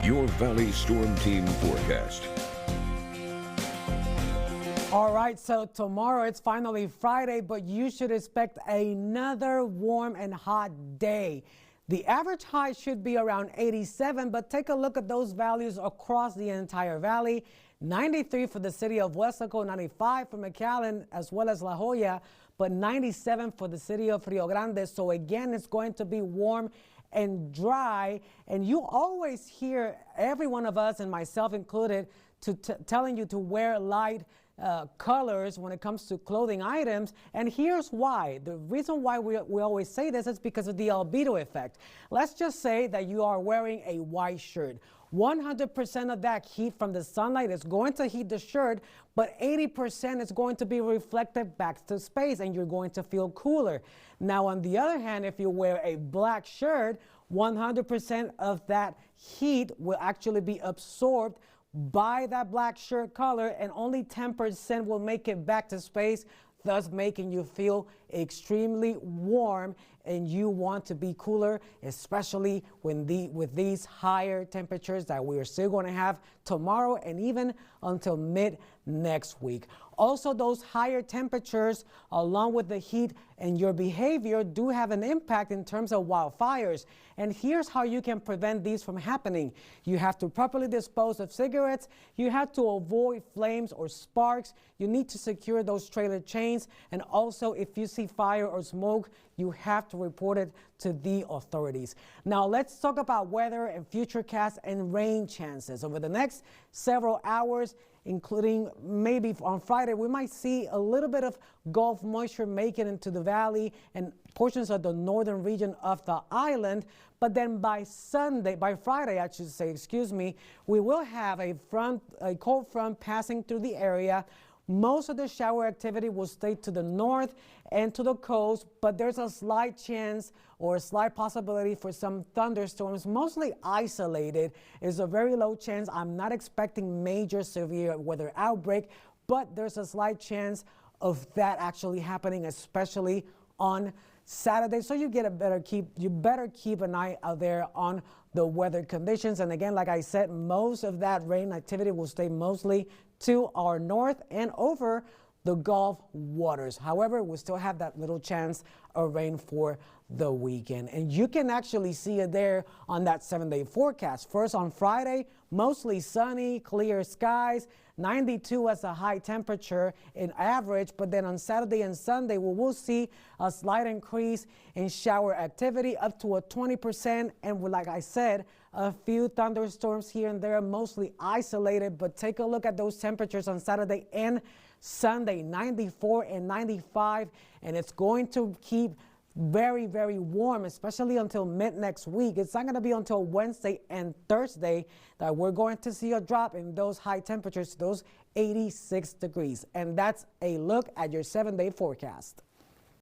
Your Valley Storm Team forecast. All right, so tomorrow it's finally Friday, but you should expect another warm and hot day. The average high should be around 87, but take a look at those values across the entire valley. 93 for the city of Weslaco, 95 for McAllen as well as La Jolla, but 97 for the city of Rio Grande. So again, it's going to be warm and dry, and you always hear every one of us, and myself included, telling you to wear light colors when it comes to clothing items. And here's why. The reason why we always say this is because of the albedo effect. Let's just say that you are wearing a white shirt. 100% of that heat from the sunlight is going to heat the shirt, but 80% is going to be reflected back to space, and you're going to feel cooler. Now, on the other hand, if you wear a black shirt, 100% of that heat will actually be absorbed by that black shirt color, and only 10% will make it back to space, thus making you feel extremely warm, and you want to be cooler, especially with these higher temperatures that we are still going to have tomorrow and even until mid next week. Also, those higher temperatures, along with the heat and your behavior, do have an impact in terms of wildfires. And here's how you can prevent these from happening. You have to properly dispose of cigarettes. You have to avoid flames or sparks. You need to secure those trailer chains. And also, if you see fire or smoke, you have to report it to the authorities. Now, let's talk about weather and futurecast and rain chances. Over the next several hours, including maybe on Friday, we might see a little bit of Gulf moisture make it into the valley and portions of the northern region of the island. But then by Friday, I should say, we will have a cold front passing through the area. Most of the shower activity will stay to the north and to the coast, but there's a slight chance or a slight possibility for some thunderstorms, mostly isolated. It's a very low chance. I'm not expecting major severe weather outbreak, but there's a slight chance of that actually happening, especially on Saturday. So you better keep an eye out there on the weather conditions. And again, like I said, most of that rain activity will stay mostly to our north and over the Gulf waters. However, we still have that little chance of rain for the weekend. And you can actually see it there on that 7-day forecast. First on Friday, mostly sunny, clear skies, 92 as a high temperature in average. But then on Saturday and Sunday, we will see a slight increase in shower activity up to a 20%. And like I said, a few thunderstorms here and there, mostly isolated. But take a look at those temperatures on Saturday and Sunday, 94 and 95. And it's going to keep very, very warm, especially until mid next week. It's not going to be until Wednesday and Thursday that we're going to see a drop in those high temperatures, those 86 degrees. And that's a look at your 7-day forecast.